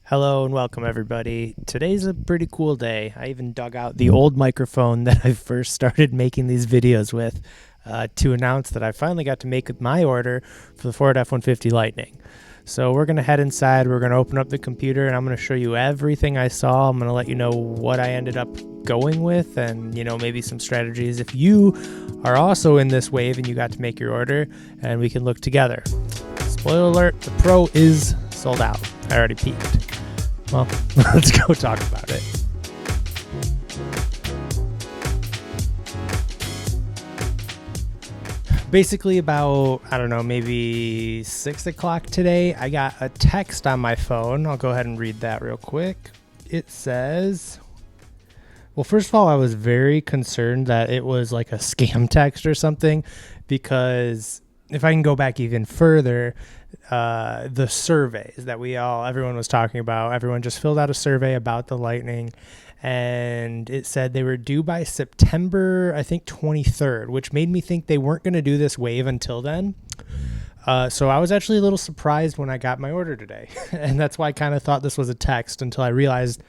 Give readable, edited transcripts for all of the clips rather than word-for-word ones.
Hello and welcome everybody. Today's a pretty cool day. I even dug out the old microphone that I first started making these videos with to announce that I finally got to make my order for the Ford F-150 Lightning. So we're going to head inside, we're going to open up the computer, and I'm going to show you everything I saw. I'm going to let you know what I ended up going with and, maybe some strategies if you are also in this wave and you got to make your order, and we can look together. Spoiler alert, the Pro is sold out. I already peeked. Well, let's go talk about it. Basically about, maybe 6 o'clock today, I got a text on my phone. I'll go ahead and read that real quick. It says, well, first of all, I was very concerned that it was like a scam text or something, because if I can go back even further, the surveys that everyone was talking about, everyone just filled out a survey about the Lightning, and it said they were due by September, I think 23rd, which made me think they weren't going to do this wave until then. So I was actually a little surprised when I got my order today. And that's why I kind of thought this was a text until I realized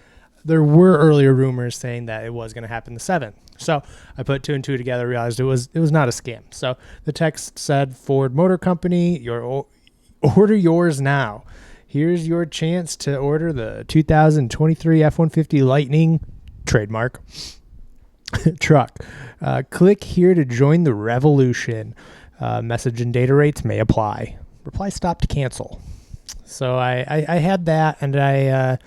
there were earlier rumors saying that it was going to happen the 7th. So I put two and two together, realized it was not a scam. So the text said, Ford Motor Company, order yours now. Here's your chance to order the 2023 F-150 Lightning trademark truck. Click here to join the revolution. Message and data rates may apply. Reply stop to cancel. So I had that, and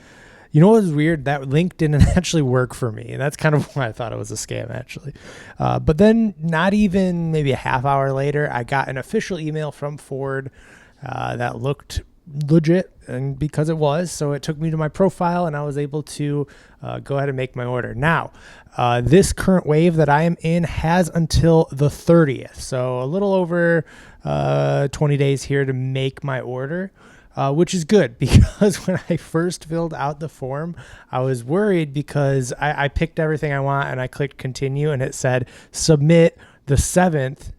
you know what was weird? That link didn't actually work for me. And that's kind of why I thought it was a scam, actually. But then not even maybe a half hour later, I got an official email from Ford that looked legit, and because it was, so it took me to my profile, and I was able to go ahead and make my order. Now, this current wave that I am in has until the 30th, so a little over 20 days here to make my order. Which is good, because when I first filled out the form, I was worried because I picked everything I want and I clicked continue, and it said submit the 7th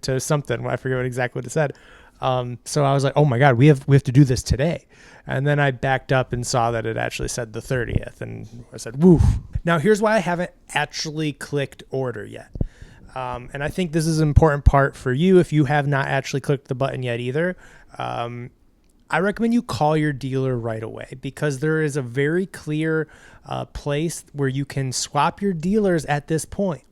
to something. I forget exactly what it said. So I was like, oh my God, we have to do this today. And then I backed up and saw that it actually said the 30th, and I said, woof. Now here's why I haven't actually clicked order yet. And I think this is an important part for you if you have not actually clicked the button yet either. I recommend you call your dealer right away, because there is a very clear place where you can swap your dealers at this point.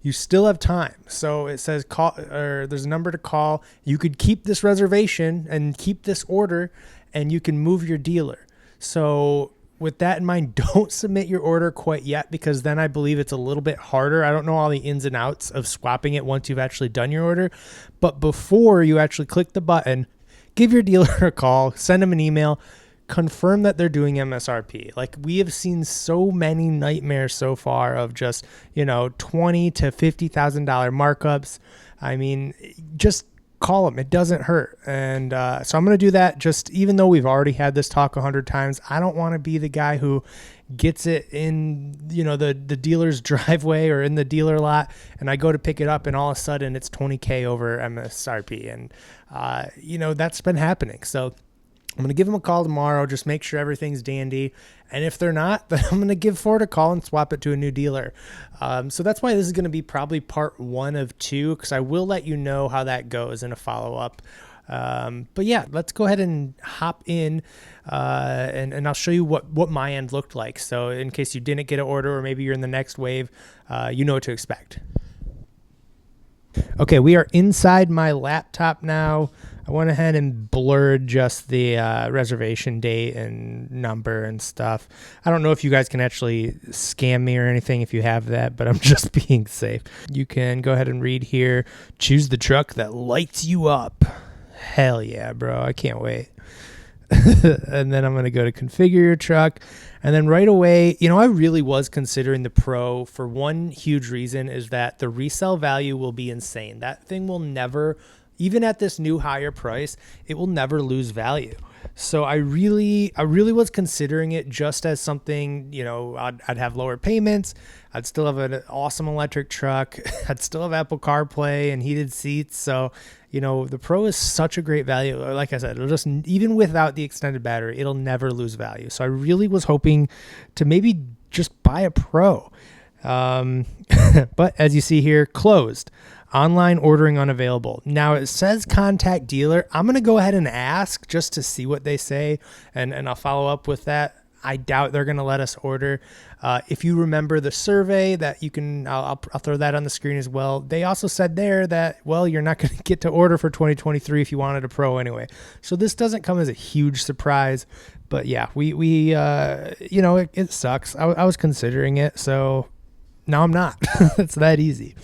You still have time. So it says call, or there's a number to call. You could keep this reservation and keep this order, and you can move your dealer. So with that in mind, don't submit your order quite yet, because then I believe it's a little bit harder. I don't know all the ins and outs of swapping it once you've actually done your order. But before you actually click the button, give your dealer a call, send them an email, confirm that they're doing MSRP. Like, we have seen so many nightmares so far of just, $20,000 to $50,000 markups. I mean, just call them. It doesn't hurt. And so I'm going to do that. Just even though we've already had this talk 100 times, I don't want to be the guy who gets it in, the dealer's driveway or in the dealer lot, and I go to pick it up and all of a sudden it's $20K over MSRP. And, that's been happening. So I'm going to give them a call tomorrow. Just make sure everything's dandy. And if they're not, then I'm going to give Ford a call and swap it to a new dealer. So that's why this is going to be probably part 1 of 2, because I will let you know how that goes in a follow-up. But yeah, let's go ahead and hop in, and I'll show you what my end looked like. So in case you didn't get an order, or maybe you're in the next wave, you know what to expect. Okay, we are inside my laptop now. I went ahead and blurred just the reservation date and number and stuff. I don't know if you guys can actually scam me or anything if you have that, but I'm just being safe. You can go ahead and read here. Choose the truck that lights you up. Hell yeah, bro. I can't wait. And then I'm going to go to configure your truck. And then right away, I really was considering the Pro for one huge reason, is that the resale value will be insane. That thing will never even at this new higher price, it will never lose value. So I really was considering it just as something, I'd have lower payments. I'd still have an awesome electric truck. I'd still have Apple CarPlay and heated seats. So, the Pro is such a great value. Like I said, it'll just, even without the extended battery, it'll never lose value. So I really was hoping to maybe just buy a Pro. But as you see here, closed. Online ordering unavailable. Now it says contact dealer. I'm going to go ahead and ask just to see what they say, and I'll follow up with that. I doubt they're going to let us order. If you remember the survey that you can, I'll throw that on the screen as well. They also said there that, well, you're not going to get to order for 2023 if you wanted a Pro anyway. So this doesn't come as a huge surprise, but yeah, it sucks. I was considering it, so now I'm not. It's that easy.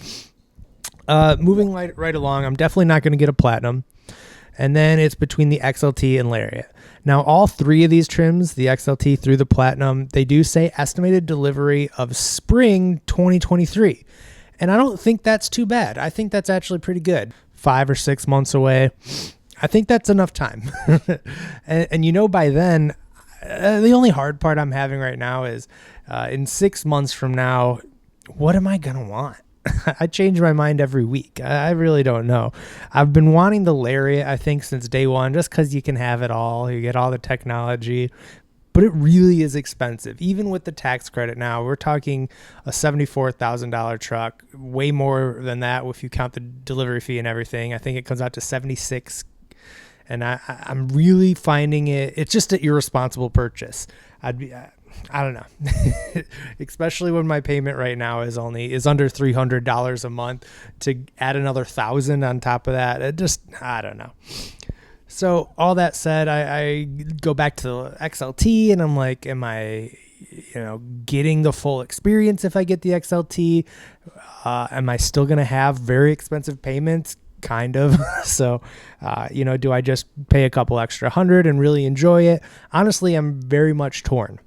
Moving right along, I'm definitely not going to get a Platinum. And then it's between the XLT and Lariat. Now, all three of these trims, the XLT through the Platinum, they do say estimated delivery of spring 2023. And I don't think that's too bad. I think that's actually pretty good. 5 or 6 months away. I think that's enough time. and by then, the only hard part I'm having right now is in 6 months from now, what am I going to want? I change my mind every week. I really don't know. I've been wanting the Lariat, I think, since day one, just because you can have it all. You get all the technology, but it really is expensive. Even with the tax credit now, we're talking a $74,000 truck, way more than that if you count the delivery fee and everything. I think it comes out to $76,000. And I'm really finding it's just an irresponsible purchase. I don't know, especially when my payment right now is under $300 a month. To add another $1,000 on top of that, I don't know. So all that said, I go back to the XLT and I'm like, am I, getting the full experience if I get the XLT? Am I still going to have very expensive payments? Kind of. So, do I just pay a couple extra $100 and really enjoy it? Honestly, I'm very much torn.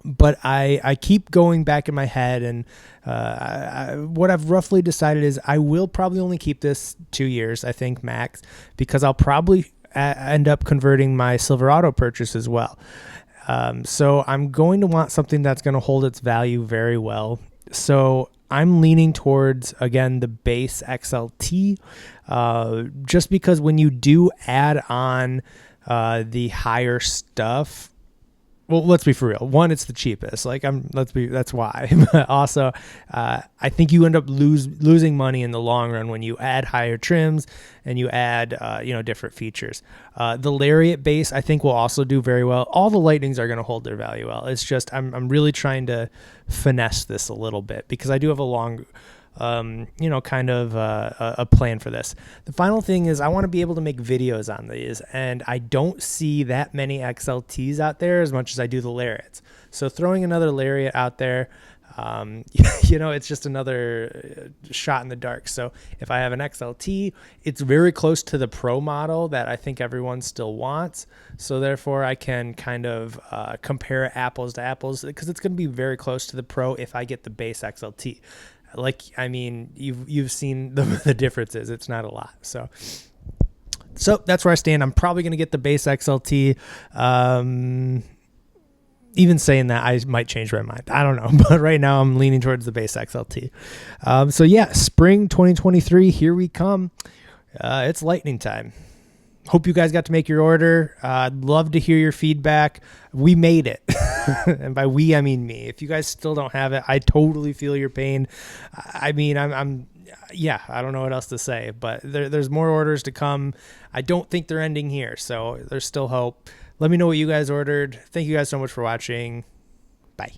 But I keep going back in my head, and what I've roughly decided is I will probably only keep this 2 years, I think, max, because I'll probably end up converting my Silverado purchase as well. So I'm going to want something that's going to hold its value very well. So I'm leaning towards, again, the base XLT, just because when you do add on the higher stuff, well, let's be for real. One, it's the cheapest. That's why. Also, I think you end up losing money in the long run when you add higher trims and you add, different features. The Lariat base, I think, will also do very well. All the Lightnings are going to hold their value well. It's just, I'm really trying to finesse this a little bit because I do have a long, a plan for this. The final thing is I want to be able to make videos on these, and I don't see that many XLTs out there as much as I do the Lariats. So throwing another Lariat out there, it's just another shot in the dark. So if I have an XLT, it's very close to the Pro model that I think everyone still wants. So therefore I can kind of compare apples to apples because it's going to be very close to the Pro if I get the base XLT. You've seen the differences. It's not a lot. So that's where I stand. I'm probably going to get the base XLT. Even saying that, I might change my mind. I don't know. But right now I'm leaning towards the base XLT. Spring 2023, here we come. It's lightning time. Hope you guys got to make your order. I'd love to hear your feedback. We made it. And by we, I mean me. If you guys still don't have it, I totally feel your pain. I don't know what else to say, but there's more orders to come. I don't think they're ending here, so there's still hope. Let me know what you guys ordered. Thank you guys so much for watching. Bye.